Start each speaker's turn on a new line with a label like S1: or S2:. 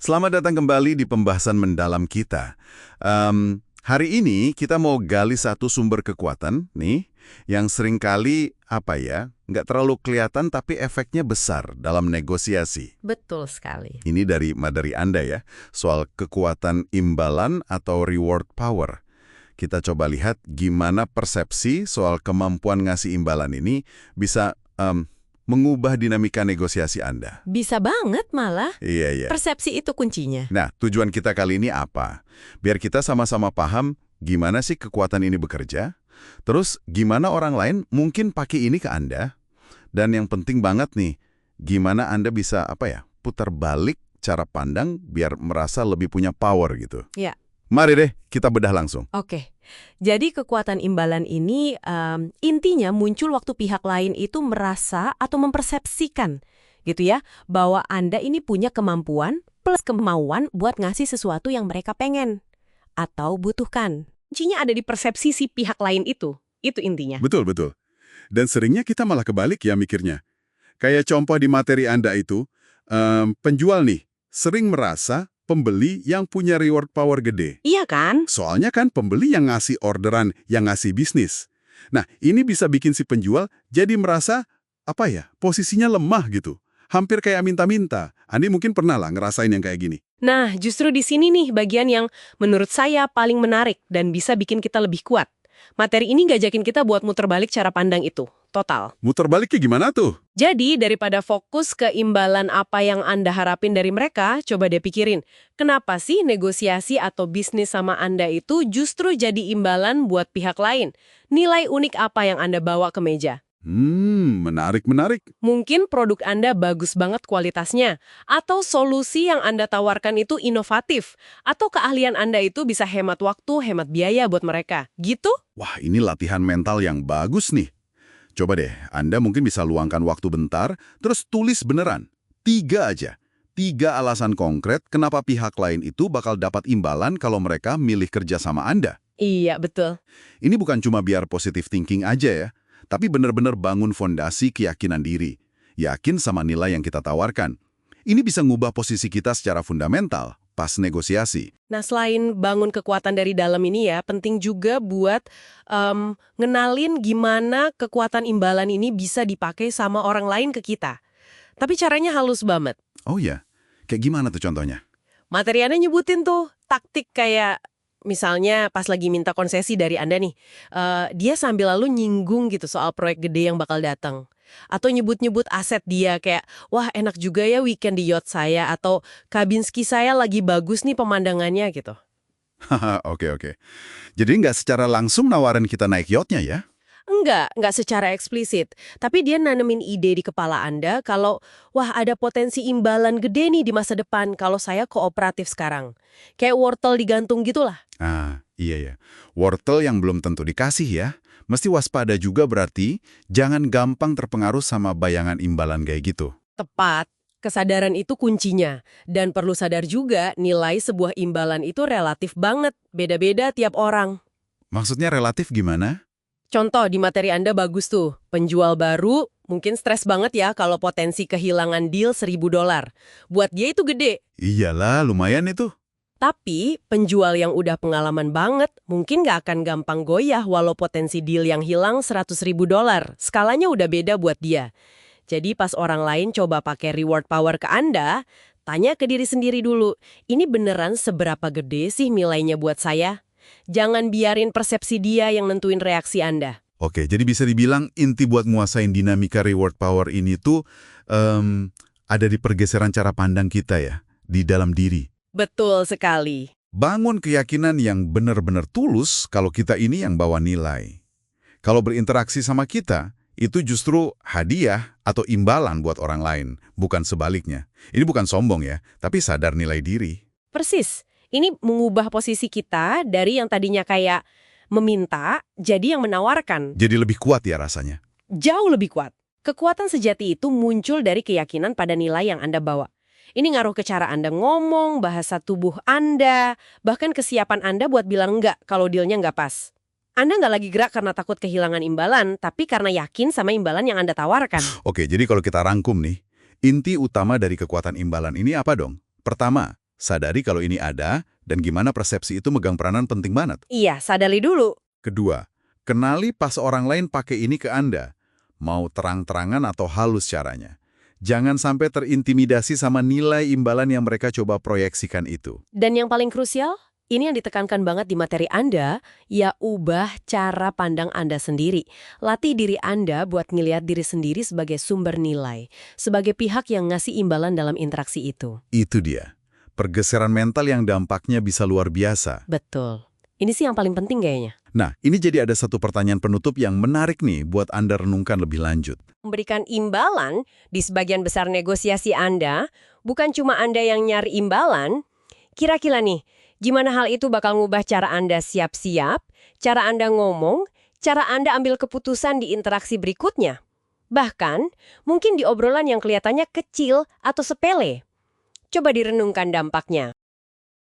S1: Selamat datang kembali di pembahasan mendalam kita. Hari ini kita mau gali satu sumber kekuatan nih, yang seringkali nggak terlalu kelihatan tapi efeknya besar dalam negosiasi.
S2: Betul sekali.
S1: Ini dari materi Anda ya, soal kekuatan imbalan atau reward power. Kita coba lihat gimana persepsi soal kemampuan ngasih imbalan ini bisa mengubah dinamika negosiasi Anda.
S2: Bisa banget malah.
S1: Iya.
S2: Persepsi itu kuncinya.
S1: Nah, tujuan kita kali ini apa? Biar kita sama-sama paham gimana sih kekuatan ini bekerja, terus gimana orang lain mungkin pakai ini ke Anda, dan yang penting banget nih, gimana Anda bisa putar balik cara pandang biar merasa lebih punya power gitu.
S2: Ya.
S1: Mari deh, kita bedah langsung.
S2: Oke. Jadi kekuatan imbalan ini intinya muncul waktu pihak lain itu merasa atau mempersepsikan gitu ya, bahwa Anda ini punya kemampuan plus kemauan buat ngasih sesuatu yang mereka pengen atau butuhkan. Kuncinya ada di persepsi si pihak lain itu. Itu intinya.
S3: Betul. Dan seringnya kita malah kebalik ya mikirnya. Kayak contoh di materi Anda itu, penjual nih sering merasa pembeli yang punya reward power gede.
S2: Iya kan?
S3: Soalnya kan pembeli yang ngasih orderan, yang ngasih bisnis. Nah, ini bisa bikin si penjual jadi merasa, posisinya lemah gitu. Hampir kayak minta-minta. Andi mungkin pernah lah ngerasain yang kayak gini.
S2: Nah, justru di sini nih bagian yang menurut saya paling menarik dan bisa bikin kita lebih kuat. Materi ini ngajakin kita buat muter balik cara pandang itu. Total.
S3: Muter baliknya gimana tuh?
S2: Jadi, daripada fokus ke imbalan apa yang Anda harapin dari mereka, coba deh pikirin, kenapa sih negosiasi atau bisnis sama Anda itu justru jadi imbalan buat pihak lain? Nilai unik apa yang Anda bawa ke meja?
S3: Menarik.
S2: Mungkin produk Anda bagus banget kualitasnya, atau solusi yang Anda tawarkan itu inovatif, atau keahlian Anda itu bisa hemat waktu, hemat biaya buat mereka. Gitu?
S3: Wah, ini latihan mental yang bagus nih. Coba deh, Anda mungkin bisa luangkan waktu bentar, terus tulis beneran. 3 aja. 3 alasan konkret kenapa pihak lain itu bakal dapat imbalan kalau mereka milih kerja sama Anda.
S2: Iya, betul.
S3: Ini bukan cuma biar positive thinking aja ya, tapi benar-benar bangun fondasi keyakinan diri. Yakin sama nilai yang kita tawarkan. Ini bisa ngubah posisi kita secara fundamental pas negosiasi.
S2: Nah, selain bangun kekuatan dari dalam ini ya, penting juga buat ngenalin gimana kekuatan imbalan ini bisa dipakai sama orang lain ke kita. Tapi caranya halus banget.
S3: Oh iya? Kayak gimana tuh contohnya?
S2: Materi Anda nyebutin tuh taktik kayak misalnya pas lagi minta konsesi dari Anda nih, dia sambil lalu nyinggung gitu soal proyek gede yang bakal datang. Atau nyebut-nyebut aset dia kayak, wah enak juga ya weekend di yacht saya, atau kabin ski saya lagi bagus nih pemandangannya gitu.
S3: Haha, oke. Jadi nggak secara langsung nawarin kita naik yachtnya ya?
S2: Enggak secara eksplisit. Tapi dia nanemin ide di kepala Anda kalau, wah ada potensi imbalan gede nih di masa depan kalau saya kooperatif sekarang. Kayak wortel digantung gitulah.
S3: Ah, iya. Wortel yang belum tentu dikasih ya. Mesti waspada juga berarti, jangan gampang terpengaruh sama bayangan imbalan kayak gitu.
S2: Tepat. Kesadaran itu kuncinya. Dan perlu sadar juga nilai sebuah imbalan itu relatif banget. Beda-beda tiap orang.
S3: Maksudnya relatif gimana?
S2: Contoh di materi Anda bagus tuh. Penjual baru mungkin stres banget ya kalau potensi kehilangan deal $1.000. Buat dia itu gede.
S3: Iyalah, lumayan itu.
S2: Tapi penjual yang udah pengalaman banget mungkin nggak akan gampang goyah walau potensi deal yang hilang $100.000. Skalanya udah beda buat dia. Jadi pas orang lain coba pakai reward power ke Anda, tanya ke diri sendiri dulu, ini beneran seberapa gede sih nilainya buat saya? Jangan biarin persepsi dia yang nentuin reaksi Anda.
S3: Oke, jadi bisa dibilang inti buat nguasain dinamika reward power ini tuh ada di pergeseran cara pandang kita ya, di dalam diri.
S2: Betul sekali.
S3: Bangun keyakinan yang benar-benar tulus kalau kita ini yang bawa nilai. Kalau berinteraksi sama kita, itu justru hadiah atau imbalan buat orang lain, bukan sebaliknya. Ini bukan sombong ya, tapi sadar nilai diri.
S2: Persis. Ini mengubah posisi kita dari yang tadinya kayak meminta, jadi yang menawarkan.
S3: Jadi lebih kuat ya rasanya.
S2: Jauh lebih kuat. Kekuatan sejati itu muncul dari keyakinan pada nilai yang Anda bawa. Ini ngaruh ke cara Anda ngomong, bahasa tubuh Anda, bahkan kesiapan Anda buat bilang enggak kalau dealnya nggak pas. Anda nggak lagi gerak karena takut kehilangan imbalan, tapi karena yakin sama imbalan yang Anda tawarkan.
S3: Oke, jadi kalau kita rangkum nih, inti utama dari kekuatan imbalan ini apa dong? Pertama, sadari kalau ini ada, dan gimana persepsi itu megang peranan penting banget.
S2: Iya, sadari dulu.
S3: Kedua, kenali pas orang lain pakai ini ke Anda. Mau terang-terangan atau halus caranya. Jangan sampai terintimidasi sama nilai imbalan yang mereka coba proyeksikan itu.
S2: Dan yang paling krusial, ini yang ditekankan banget di materi Anda, ya ubah cara pandang Anda sendiri. Latih diri Anda buat ngelihat diri sendiri sebagai sumber nilai, sebagai pihak yang ngasih imbalan dalam interaksi itu.
S3: Itu dia. Pergeseran mental yang dampaknya bisa luar biasa.
S2: Betul. Ini sih yang paling penting kayaknya.
S3: Nah, ini jadi ada satu pertanyaan penutup yang menarik nih buat Anda renungkan lebih lanjut.
S2: Memberikan imbalan di sebagian besar negosiasi Anda, bukan cuma Anda yang nyari imbalan, kira-kira nih, gimana hal itu bakal ngubah cara Anda siap-siap, cara Anda ngomong, cara Anda ambil keputusan di interaksi berikutnya. Bahkan, mungkin di obrolan yang kelihatannya kecil atau sepele. Coba direnungkan dampaknya.